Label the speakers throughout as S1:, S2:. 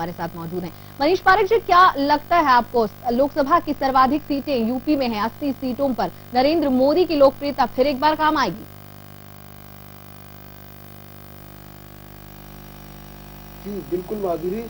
S1: हमारे साथ मौजूद हैं। मनीष पारेख जी, क्या लगता है आपको लोकसभा की सर्वाधिक सीटें यूपी में हैं, 80 सीटों पर नरेंद्र मोदी की लोकप्रियता फिर एक बार काम आएगी?
S2: जी बिल्कुल माधुरी,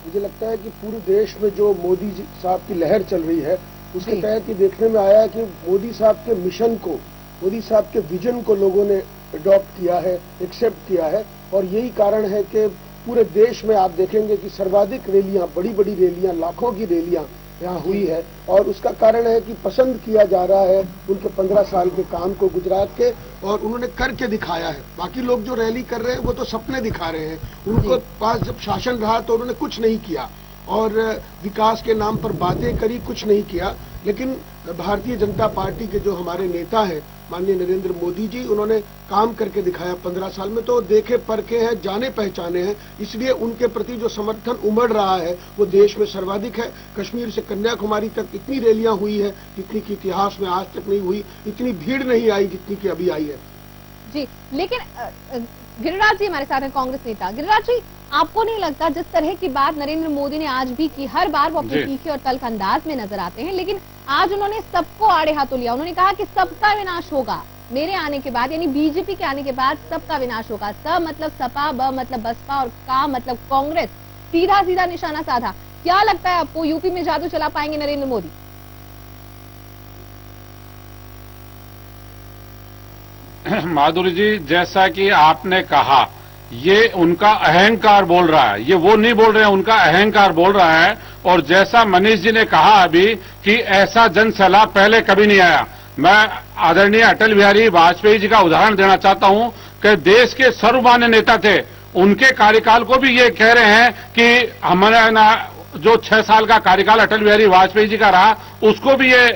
S2: मुझे लगता है कि पूरे देश में जो मोदी जी साहब की लहर चल रही है उसके तहत ये देखने में आया कि मोदी साहब के मिशन को, मोदी साहब के विजन को लोगों ने अडॉप्ट किया है, एक्सेप्ट किया है। और यही कारण है कि पूरे देश में आप देखेंगे कि सर्वाधिक रैलियां, बड़ी बड़ी रैलियां, लाखों की रैलियां यहाँ हुई है। और उसका कारण है कि पसंद किया जा रहा है उनके 15 साल के काम को गुजरात के, और उन्होंने करके दिखाया है। बाकी लोग जो रैली कर रहे हैं वो तो सपने दिखा रहे हैं। उनको पास जब शासन रहा तो उन्होंने कुछ नहीं किया और विकास के नाम पर बातें करी, कुछ नहीं किया। लेकिन भारतीय जनता पार्टी के जो हमारे नेता हैं माननीय नरेंद्र मोदी जी, उन्होंने काम करके दिखाया 15 साल में। तो देखे परखे हैं, जाने पहचाने हैं, इसलिए उनके प्रति जो समर्थन उमड़ रहा है वो देश में सर्वाधिक है। कश्मीर से कन्याकुमारी तक इतनी रैलियां हुई है जितनी की इतिहास में आज तक नहीं हुई, इतनी भीड़ नहीं आई जितनी की अभी आई है।
S1: जी, लेकिन गिरिराज जी हमारे साथ हैं, कांग्रेस नेता। गिरिराज जी, आपको नहीं लगता जिस तरह की बात नरेंद्र मोदी ने आज भी की, हर बार वो अपने तीखे और तल्ख अंदाज में नजर आते हैं, लेकिन आज उन्होंने सबको आड़े हाथों लिया। उन्होंने कहा कि सबका विनाश होगा मेरे आने के बाद, यानी बीजेपी के आने के बाद सबका विनाश होगा। स मतलब सपा, ब मतलब बसपा और का मतलब कांग्रेस, सीधा सीधा निशाना साधा। क्या लगता है आपको, यूपी में जादू चला पाएंगे नरेंद्र मोदी?
S3: माधुरी जी, जैसा कि आपने कहा, ये उनका अहंकार बोल रहा है, ये वो नहीं बोल रहे हैं, उनका अहंकार बोल रहा है। और जैसा मनीष जी ने कहा अभी कि ऐसा जन सैलाब पहले कभी नहीं आया, मैं आदरणीय अटल बिहारी वाजपेयी जी का उदाहरण देना चाहता हूं कि देश के सर्वमान्य नेता थे, उनके कार्यकाल को भी ये कह रहे हैं कि हमारा ना जो 6 साल का कार्यकाल अटल बिहारी वाजपेयी जी का रहा उसको भी ये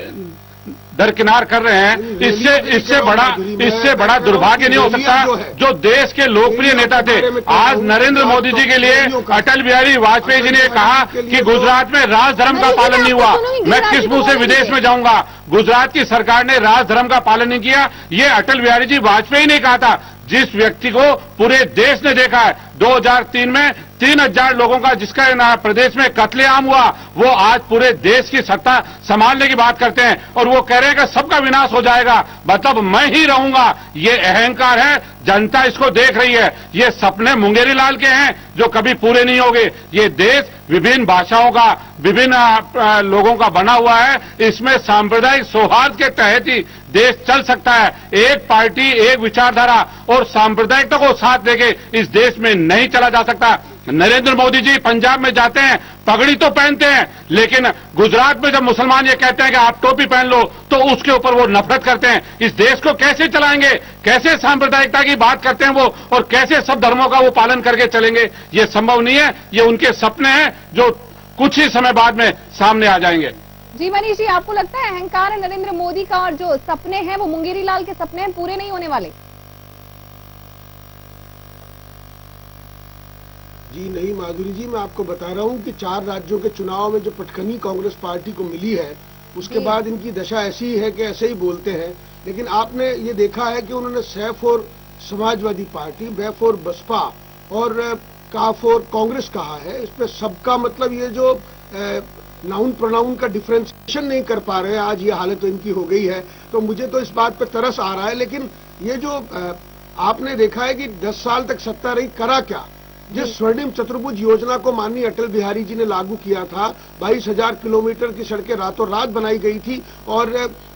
S3: दरकिनार कर रहे हैं। इससे बड़ा दुर्भाग्य नहीं हो सकता। जो देश के लोकप्रिय नेता थे, आज नरेंद्र मोदी जी के लिए अटल बिहारी वाजपेयी जी ने कहा कि गुजरात में राज धर्म का पालन नहीं हुआ, मैं किस मुंह से विदेश में जाऊंगा। गुजरात की सरकार ने राज धर्म का पालन नहीं किया, ये अटल बिहारी जी वाजपेयी ने कहा था। जिस व्यक्ति को पूरे देश ने देखा है, 2003 में 3000 लोगों का जिसका प्रदेश में कत्लेआम हुआ, वो आज पूरे देश की सत्ता संभालने की बात करते हैं और वो कह रहे हैं कि सबका विनाश हो जाएगा, मतलब मैं ही रहूंगा। ये अहंकार है, जनता इसको देख रही है। ये सपने मुंगेरी लाल के हैं जो कभी पूरे नहीं होंगे। ये देश विभिन्न भाषाओं का, विभिन्न लोगों का बना हुआ है, इसमें सांप्रदायिक सौहार्द के तहत ही देश चल सकता है। एक पार्टी, एक विचारधारा और सांप्रदायिकता को साथ लेके इस देश में नहीं चला जा सकता। नरेंद्र मोदी जी पंजाब में जाते हैं, पगड़ी तो पहनते हैं, लेकिन गुजरात में जब मुसलमान ये कहते हैं कि आप टोपी पहन लो तो उसके ऊपर वो नफरत करते हैं। इस देश को कैसे चलाएंगे, कैसे सांप्रदायिकता की बात करते हैं वो, और कैसे सब धर्मों का वो पालन करके चलेंगे? ये संभव नहीं है। ये उनके सपने हैं जो कुछ ही समय बाद में सामने आ जाएंगे।
S1: जी मनीष जी, आपको लगता है अहंकार है नरेंद्र मोदी का और जो सपने हैं वो मुंगेरी लाल के सपने हैं, पूरे नहीं होने वाले?
S2: जी नहीं माधुरी जी, मैं आपको बता रहा हूं कि 4 राज्यों के चुनाव में जो पटखनी कांग्रेस पार्टी को मिली है उसके बाद इनकी दशा ऐसी है कि ऐसे ही बोलते हैं। लेकिन आपने ये देखा है कि उन्होंने स फॉर समाजवादी पार्टी, ब फॉर बसपा और का फॉर कांग्रेस कहा है। इसमें सबका मतलब ये जो नाउन प्रोनाउन का डिफरेंशिएशन नहीं कर पा रहे हैं, आज ये हालत तो इनकी हो गई है। तो मुझे तो इस बात पर तरस आ रहा है। लेकिन ये जो आपने देखा है कि 10 साल तक सत्ता रही, करा क्या? जिस स्वर्णिम चतुर्भुज योजना को माननीय अटल बिहारी जी ने लागू किया था, 22,000 किलोमीटर की सड़कें रातों रात बनाई गई थी और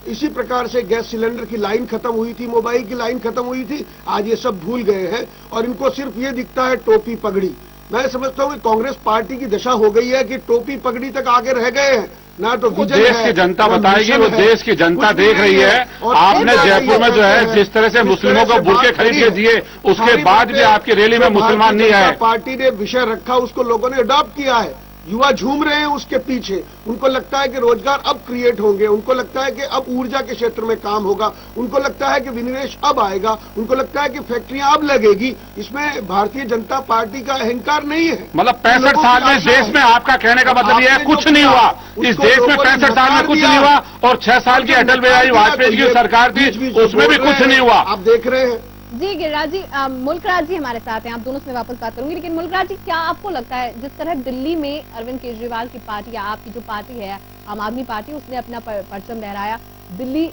S2: इसी प्रकार से गैस सिलेंडर की लाइन खत्म हुई थी, मोबाइल की लाइन खत्म हुई थी। आज ये सब भूल गए हैं और इनको सिर्फ ये दिखता है टोपी पगड़ी। मैं समझता हूँ कि कांग्रेस पार्टी की दशा हो गई है कि टोपी पगड़ी तक आगे रह गए हैं, ना तो
S3: देश की जनता बताएगी, वो देश की जनता देख रही है। आपने जयपुर में जो है जिस तरह से मुस्लिमों को बुर्के खरीद के दिए, उसके बाद भी आपकी रैली में मुसलमान नहीं आए।
S2: पार्टी ने विषय रखा, उसको लोगों ने अडॉप्ट किया है। युवा झूम रहे हैं उसके पीछे। उनको लगता है कि रोजगार अब क्रिएट होंगे, उनको लगता है कि अब ऊर्जा के क्षेत्र में काम होगा, उनको लगता है कि विनिवेश अब आएगा, उनको लगता है कि फैक्ट्रियां अब लगेगी। इसमें भारतीय जनता पार्टी का अहंकार नहीं है।
S3: मतलब 65 साल में इस देश में आपका कहने का मतलब यह है कुछ नहीं हुआ। इस देश में 65 साल में कुछ नहीं हुआ और 6 साल की अटल बिहारी वाजपेयी की सरकार थी, उसमें भी कुछ नहीं हुआ।
S2: आप देख रहे हैं
S1: जी गिरिराज जी, मुल्कराज जी हमारे साथ हैं, आप दोनों से मैं वापस बात करूंगी, लेकिन मुल्कराज जी क्या आपको लगता है जिस तरह दिल्ली में अरविंद केजरीवाल की पार्टी या आपकी जो पार्टी है आम आदमी पार्टी, उसने अपना परचम लहराया, दिल्ली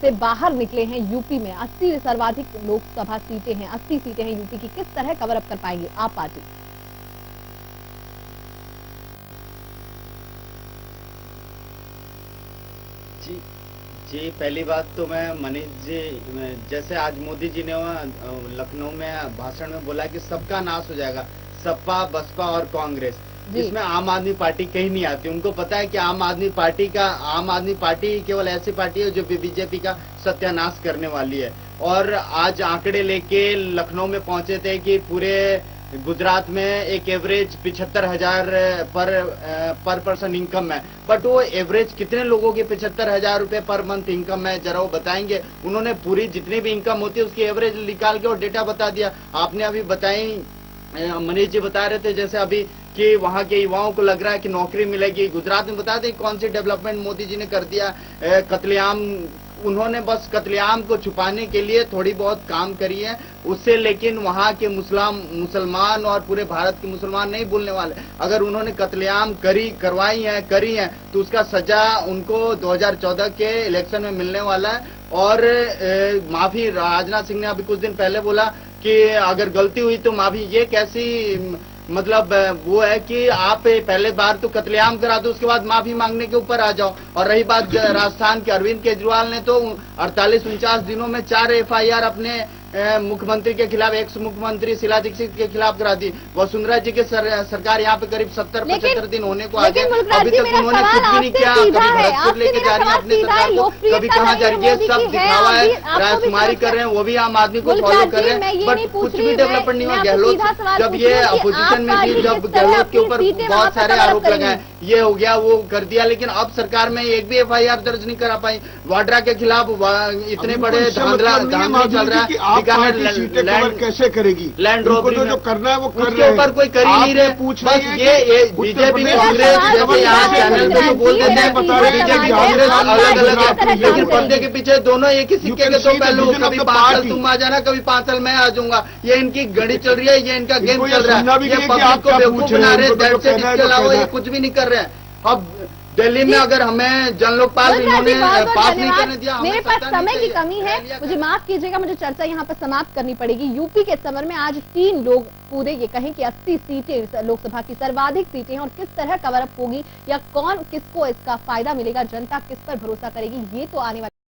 S1: से बाहर निकले हैं यूपी में 80 सर्वाधिक लोकसभा सीटें हैं, 80 सीटें हैं यूपी की, किस तरह कवर अप कर पाएंगे आप पार्टी?
S4: जी जी, पहली बात तो मैं मनीष जी, जैसे आज मोदी जी ने लखनऊ में भाषण में बोला कि सबका नाश हो जाएगा, सपा बसपा और कांग्रेस, इसमें आम आदमी पार्टी कहीं नहीं आती। उनको पता है कि आम आदमी पार्टी केवल ऐसी पार्टी है जो बीजेपी का सत्यानाश करने वाली है। और आज आंकड़े लेके लखनऊ में पहुंचे थे कि पूरे गुजरात में एक एवरेज 75,000 पर पर्सन इनकम है, बट वो एवरेज कितने लोगों की 75,000 रुपए पर मंथ इनकम है, जरा वो बताएंगे। उन्होंने पूरी जितनी भी इनकम होती है उसकी एवरेज निकाल के और डेटा बता दिया। आपने अभी बताई, मनीष जी बता रहे थे जैसे अभी कि वहां के युवाओं को लग रहा है कि नौकरी मिलेगी। गुजरात में बता दें कौन सी डेवलपमेंट मोदी जी ने कर दिया। कत्लेआम, उन्होंने बस कत्लेआम को छुपाने के लिए थोड़ी बहुत काम करी है उससे, लेकिन वहां के मुसलमान और पूरे भारत के मुसलमान नहीं भूलने वाले। अगर उन्होंने कत्लेआम करी है तो उसका सजा उनको 2014 के इलेक्शन में मिलने वाला है। और माफी, राजनाथ सिंह ने अभी कुछ दिन पहले बोला कि अगर गलती हुई तो माफी। ये कैसी मतलब वो है कि आप पहले बार तो कत्लेआम करा दो, उसके बाद माफी मांगने के ऊपर आ जाओ। और रही बात राजस्थान के, अरविंद केजरीवाल ने तो 48-49 दिनों में 4 FIR अपने मुख्यमंत्री के खिलाफ, एक्स मुख्यमंत्री शीला दीक्षित के खिलाफ करा दी। वसुंधरा जी की सरकार यहाँ पे करीब 70-75 दिन होने को आ गए, अभी तक उन्होंने कुछ भी नहीं किया। कभी भरतपुर लेके जा रही है अपने सरकार को, कभी कहाँ जा रही है, सब दिखावा है, राजकुमारी कर रहे हैं, वो भी आम आदमी को फॉलो कर रहे हैं, बट कुछ भी डेवलपमेंट नहीं हुआ। गहलोत जब ये अपोजिशन में थी, जब गहलोत के ऊपर बहुत सारे आरोप लगाए, ये हो गया वो कर दिया, लेकिन अब सरकार में एक भी FIR दर्ज नहीं करा पाई। वाड्रा के खिलाफ इतने बड़े धांधली चल रहा है,
S2: सीटें कवर कैसे करेगी?
S4: लैंड रॉबरी
S2: जो करना है वो कर
S4: उसके ऊपर कोई कर ही नहीं रहे। बस ये बीजेपी कांग्रेस जैसे यहाँ चैनल पे बोल देते हैं बीजेपी कांग्रेस अलग अलग है, लेकिन पर्दे के पीछे दोनों एक ही सिक्के के दो पहलू। कभी 5 साल तुम आ जाना, कभी 5 साल मैं आ जाऊंगा। ये इनकी गणित चल रही है, ये इनका गेम चल रहा है, ये पब्लिक को बेवकूफ बना रहे हैं। इसके अलावा ये कुछ भी नहीं कर रहे हैं। अब दिल्ली में अगर हमें जनलोकपाल इन्होंने पास नहीं करने दिया,
S1: मेरे पास समय की कमी है, मुझे माफ कीजिएगा, मुझे चर्चा यहाँ पर समाप्त करनी पड़ेगी। यूपी के समर में आज 3 लोग पूरे ये कहें कि 80 सीटें लोकसभा की सर्वाधिक सीटें हैं, और किस तरह कवर अप होगी या कौन किसको इसका फायदा मिलेगा, जनता किस पर भरोसा करेगी, ये तो आने वाले